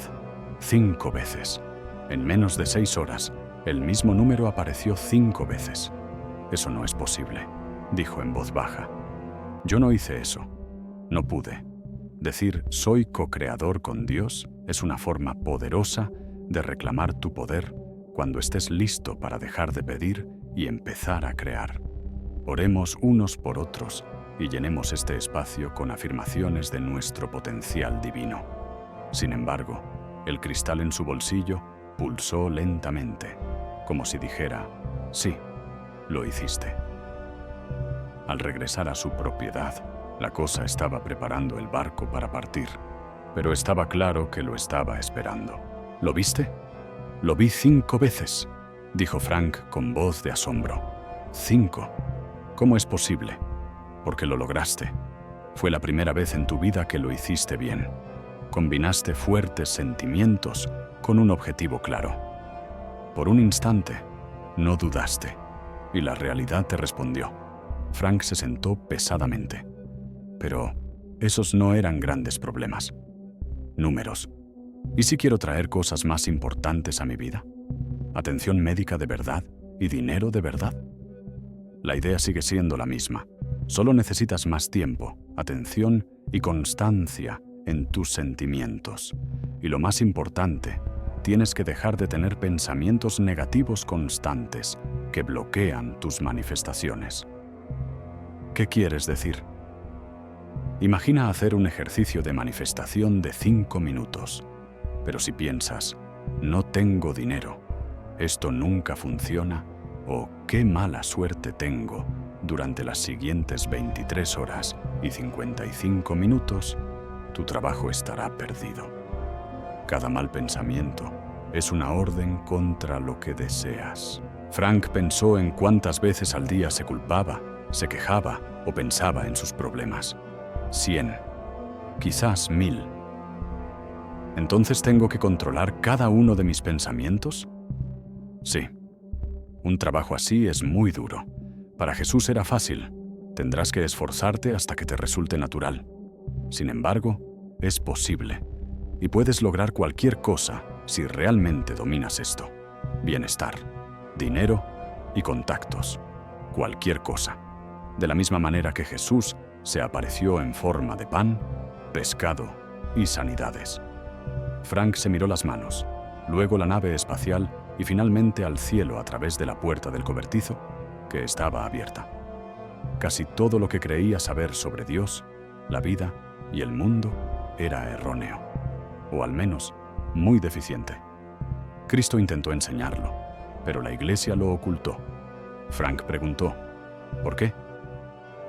5 veces. En menos de 6 horas, el mismo número apareció 5 veces. Eso no es posible, dijo en voz baja. Yo no hice eso. No pude. Decir soy co-creador con Dios es una forma poderosa de reclamar tu poder cuando estés listo para dejar de pedir y empezar a crear. Oremos unos por otros y llenemos este espacio con afirmaciones de nuestro potencial divino. Sin embargo, el cristal en su bolsillo pulsó lentamente, como si dijera, sí, lo hiciste. Al regresar a su propiedad, la cosa estaba preparando el barco para partir, pero estaba claro que lo estaba esperando. ¿Lo viste? Lo vi 5 veces, dijo Frank con voz de asombro. 5. ¿Cómo es posible? Porque lo lograste. Fue la primera vez en tu vida que lo hiciste bien. Combinaste fuertes sentimientos con un objetivo claro. Por un instante, no dudaste, y la realidad te respondió. Frank se sentó pesadamente. Pero esos no eran grandes problemas. Números. ¿Y si quiero traer cosas más importantes a mi vida? ¿Atención médica de verdad y dinero de verdad? La idea sigue siendo la misma. Solo necesitas más tiempo, atención y constancia en tus sentimientos. Y lo más importante, tienes que dejar de tener pensamientos negativos constantes que bloquean tus manifestaciones. ¿Qué quieres decir? Imagina hacer un ejercicio de manifestación de 5 minutos. Pero si piensas, no tengo dinero, esto nunca funciona, o qué mala suerte tengo durante las siguientes 23 horas y 55 minutos, tu trabajo estará perdido. Cada mal pensamiento es una orden contra lo que deseas. Frank pensó en cuántas veces al día se culpaba, se quejaba o pensaba en sus problemas. 100, quizás 1000. ¿Entonces tengo que controlar cada uno de mis pensamientos? Sí. Un trabajo así es muy duro. Para Jesús era fácil. Tendrás que esforzarte hasta que te resulte natural. Sin embargo, es posible. Y puedes lograr cualquier cosa si realmente dominas esto. Bienestar, dinero y contactos. Cualquier cosa. De la misma manera que Jesús se apareció en forma de pan, pescado y sanidades. Frank se miró las manos, luego la nave espacial y finalmente al cielo a través de la puerta del cobertizo, que estaba abierta. Casi todo lo que creía saber sobre Dios, la vida y el mundo era erróneo, o al menos muy deficiente. Cristo intentó enseñarlo, pero la iglesia lo ocultó. Frank preguntó, ¿por qué?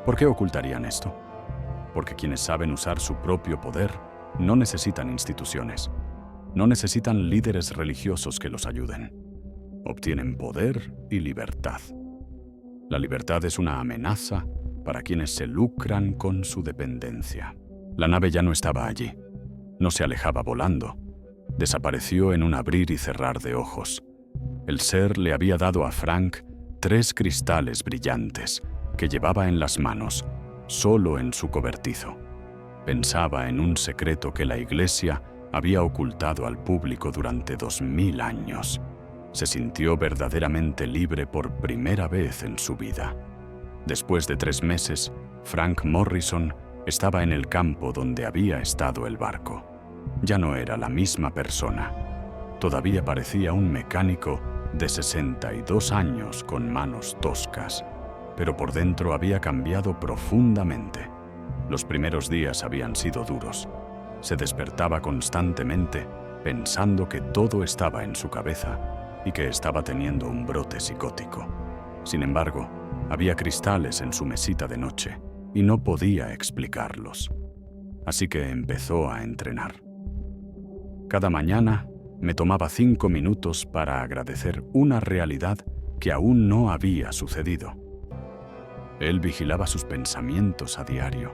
¿Por qué ocultarían esto? Porque quienes saben usar su propio poder no necesitan instituciones. No necesitan líderes religiosos que los ayuden. Obtienen poder y libertad. La libertad es una amenaza para quienes se lucran con su dependencia. La nave ya no estaba allí. No se alejaba volando. Desapareció en un abrir y cerrar de ojos. El ser le había dado a Frank 3 cristales brillantes que llevaba en las manos, solo en su cobertizo. Pensaba en un secreto que la iglesia había ocultado al público durante 2000 años. Se sintió verdaderamente libre por primera vez en su vida. Después de 3 meses, Frank Morrison estaba en el campo donde había estado el barco. Ya no era la misma persona. Todavía parecía un mecánico de 62 años con manos toscas, pero por dentro había cambiado profundamente. Los primeros días habían sido duros. Se despertaba constantemente pensando que todo estaba en su cabeza y que estaba teniendo un brote psicótico. Sin embargo, había cristales en su mesita de noche y no podía explicarlos. así que empezó a entrenar. Cada mañana me tomaba 5 minutos para agradecer una realidad que aún no había sucedido. Él vigilaba sus pensamientos a diario,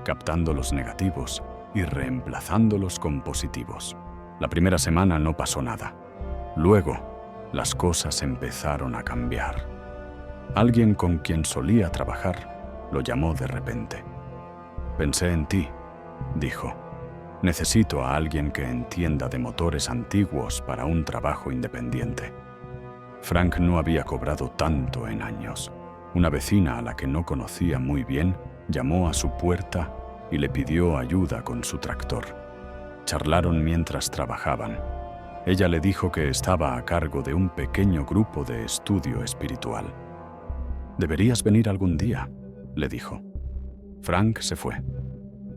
captando los negativos y reemplazándolos con positivos. La primera semana no pasó nada. Luego, las cosas empezaron a cambiar. Alguien con quien solía trabajar lo llamó de repente. «Pensé en ti», dijo. «Necesito a alguien que entienda de motores antiguos para un trabajo independiente». Frank no había cobrado tanto en años. Una vecina a la que no conocía muy bien llamó a su puerta y le pidió ayuda con su tractor. Charlaron mientras trabajaban. Ella le dijo que estaba a cargo de un pequeño grupo de estudio espiritual. «Deberías venir algún día», le dijo. Frank se fue.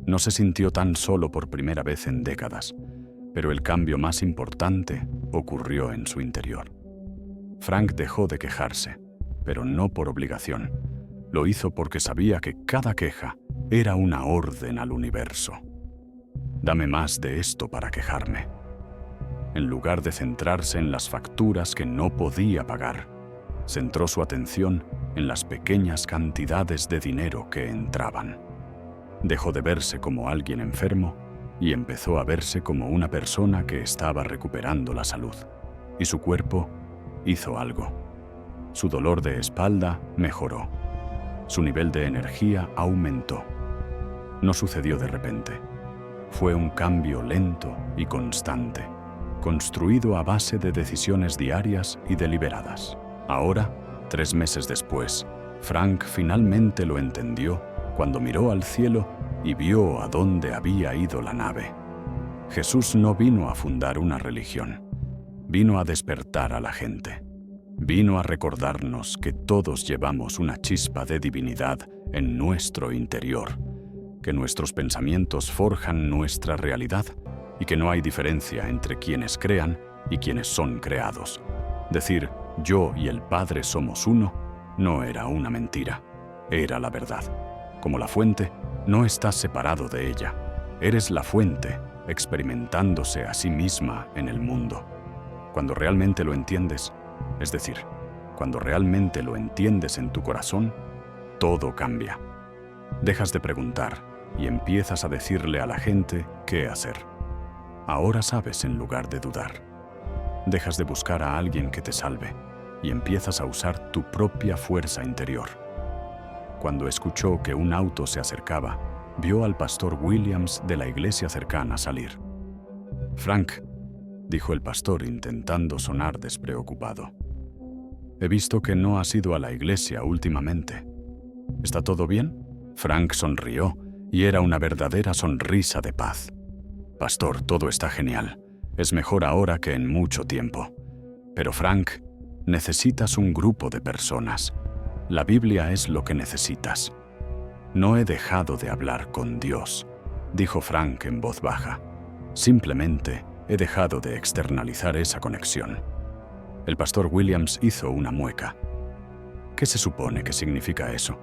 No se sintió tan solo por primera vez en décadas, pero el cambio más importante ocurrió en su interior. Frank dejó de quejarse, pero no por obligación. Lo hizo porque sabía que cada queja era una orden al universo. «Dame más de esto para quejarme». En lugar de centrarse en las facturas que no podía pagar, centró su atención en las pequeñas cantidades de dinero que entraban. Dejó de verse como alguien enfermo y empezó a verse como una persona que estaba recuperando la salud. Y su cuerpo hizo algo. Su dolor de espalda mejoró. Su nivel de energía aumentó. No sucedió de repente. Fue un cambio lento y constante, construido a base de decisiones diarias y deliberadas. Ahora, 3 meses después, Frank finalmente lo entendió cuando miró al cielo y vio a dónde había ido la nave. Jesús no vino a fundar una religión, vino a despertar a la gente. Vino a recordarnos que todos llevamos una chispa de divinidad en nuestro interior, que nuestros pensamientos forjan nuestra realidad y que no hay diferencia entre quienes crean y quienes son creados. Decir «yo y el Padre somos uno» no era una mentira, era la verdad. Como la fuente, no estás separado de ella. Eres la fuente, experimentándose a sí misma en el mundo. Cuando realmente lo entiendes, es decir, cuando realmente lo entiendes en tu corazón, todo cambia. Dejas de preguntar y empiezas a decirle a la gente qué hacer. Ahora sabes en lugar de dudar. Dejas de buscar a alguien que te salve y empiezas a usar tu propia fuerza interior. Cuando escuchó que un auto se acercaba, vio al pastor Williams de la iglesia cercana salir. «Frank», dijo el pastor intentando sonar despreocupado, «he visto que no has ido a la iglesia últimamente. ¿Está todo bien?» Frank sonrió y era una verdadera sonrisa de paz. «Pastor, todo está genial. Es mejor ahora que en mucho tiempo. Pero Frank, necesitas un grupo de personas. La Biblia es lo que necesitas». «No he dejado de hablar con Dios», dijo Frank en voz baja. «Simplemente he dejado de externalizar esa conexión». El pastor Williams hizo una mueca. «¿Qué se supone que significa eso?»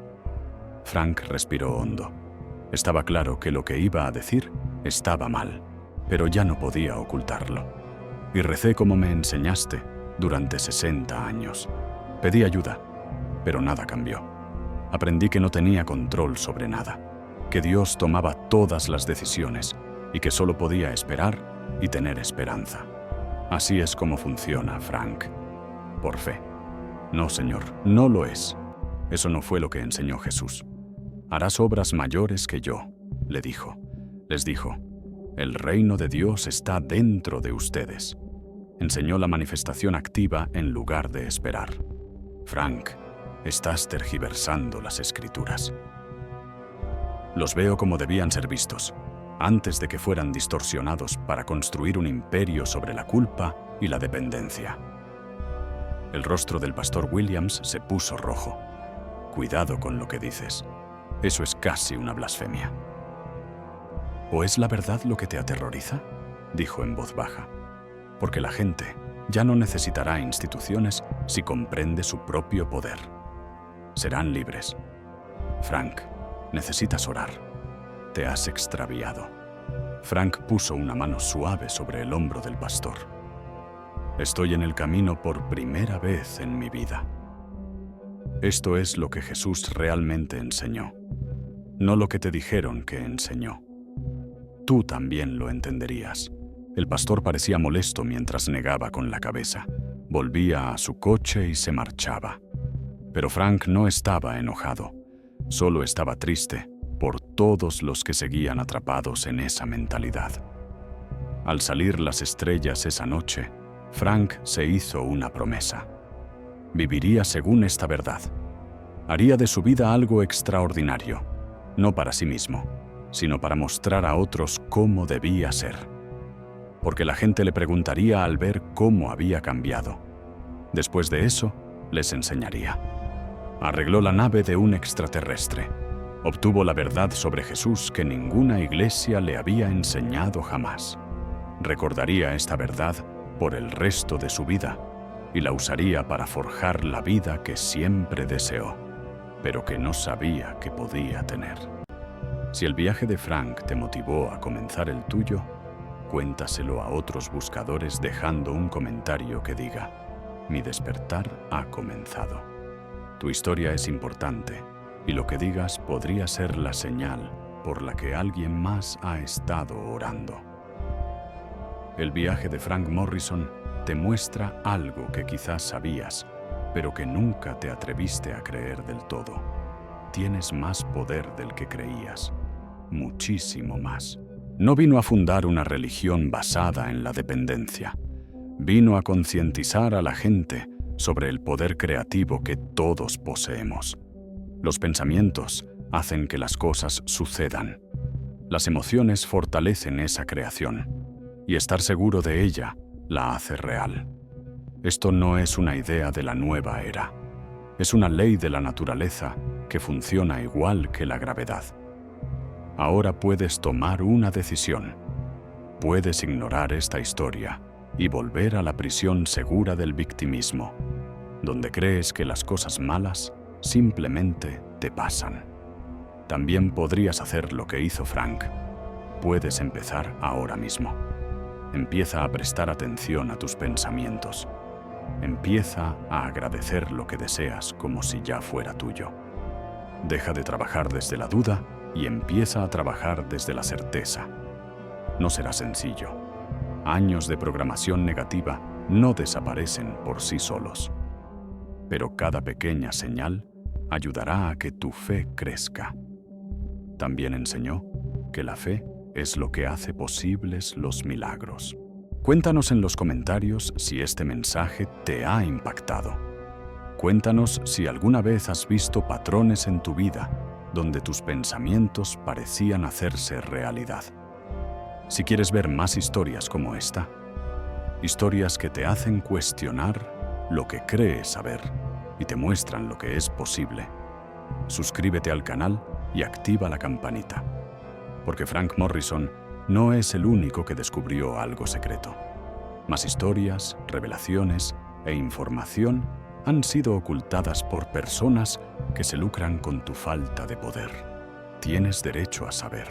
Frank respiró hondo. Estaba claro que lo que iba a decir estaba mal, pero ya no podía ocultarlo. «Y recé como me enseñaste durante 60 años. Pedí ayuda, pero nada cambió. Aprendí que no tenía control sobre nada, que Dios tomaba todas las decisiones y que solo podía esperar y tener esperanza. Así es como funciona, Frank. Por fe». «No, Señor, no lo es. Eso no fue lo que enseñó Jesús. Harás obras mayores que yo», le dijo. Les dijo: «El reino de Dios está dentro de ustedes». Enseñó la manifestación activa en lugar de esperar. «Frank, estás tergiversando las Escrituras». Los veo como debían ser vistos, antes de que fueran distorsionados para construir un imperio sobre la culpa y la dependencia. El rostro del pastor Williams se puso rojo. «Cuidado con lo que dices. Eso es casi una blasfemia». «¿O es la verdad lo que te aterroriza?», dijo en voz baja. «Porque la gente ya no necesitará instituciones si comprende su propio poder. Serán libres. Frank, necesitas orar. te has extraviado. Frank puso una mano suave sobre el hombro del pastor. Estoy en el camino por primera vez en mi vida. Esto es lo que Jesús realmente enseñó, no lo que te dijeron que enseñó. Tú también lo entenderías. El pastor parecía molesto mientras negaba con la cabeza. Volvía a su coche y se marchaba. Pero Frank no estaba enojado, solo estaba triste por todos los que seguían atrapados en esa mentalidad. Al salir las estrellas esa noche, Frank se hizo una promesa. Viviría según esta verdad. Haría de su vida algo extraordinario, no para sí mismo, sino para mostrar a otros cómo debía ser. Porque la gente le preguntaría al ver cómo había cambiado. Después de eso, les enseñaría. Arregló la nave de un extraterrestre. Obtuvo la verdad sobre Jesús que ninguna iglesia le había enseñado jamás. Recordaría esta verdad por el resto de su vida y la usaría para forjar la vida que siempre deseó, pero que no sabía que podía tener. Si el viaje de Frank te motivó a comenzar el tuyo, cuéntaselo a otros buscadores dejando un comentario que diga: mi despertar ha comenzado. Tu historia es importante y lo que digas podría ser la señal por la que alguien más ha estado orando. El viaje de Frank Morrison te muestra algo que quizás sabías, pero que nunca te atreviste a creer del todo. Tienes más poder del que creías, muchísimo más. No vino a fundar una religión basada en la dependencia. Vino a concientizar a la gente sobre el poder creativo que todos poseemos. Los pensamientos hacen que las cosas sucedan. Las emociones fortalecen esa creación, y estar seguro de ella la hace real. Esto no es una idea de la nueva era. Es una ley de la naturaleza que funciona igual que la gravedad. Ahora puedes tomar una decisión. Puedes ignorar esta historia y volver a la prisión segura del victimismo, donde crees que las cosas malas simplemente te pasan. También podrías hacer lo que hizo Frank. Puedes empezar ahora mismo. Empieza a prestar atención a tus pensamientos. Empieza a agradecer lo que deseas como si ya fuera tuyo. Deja de trabajar desde la duda y empieza a trabajar desde la certeza. No será sencillo. Años de programación negativa no desaparecen por sí solos. Pero cada pequeña señal ayudará a que tu fe crezca. También enseñó que la fe es lo que hace posibles los milagros. Cuéntanos en los comentarios si este mensaje te ha impactado. Cuéntanos si alguna vez has visto patrones en tu vida donde tus pensamientos parecían hacerse realidad. Si quieres ver más historias como esta, historias que te hacen cuestionar lo que crees saber y te muestran lo que es posible, suscríbete al canal y activa la campanita, porque Frank Morrison no es el único que descubrió algo secreto. Más historias, revelaciones e información han sido ocultadas por personas que se lucran con tu falta de poder. Tienes derecho a saber.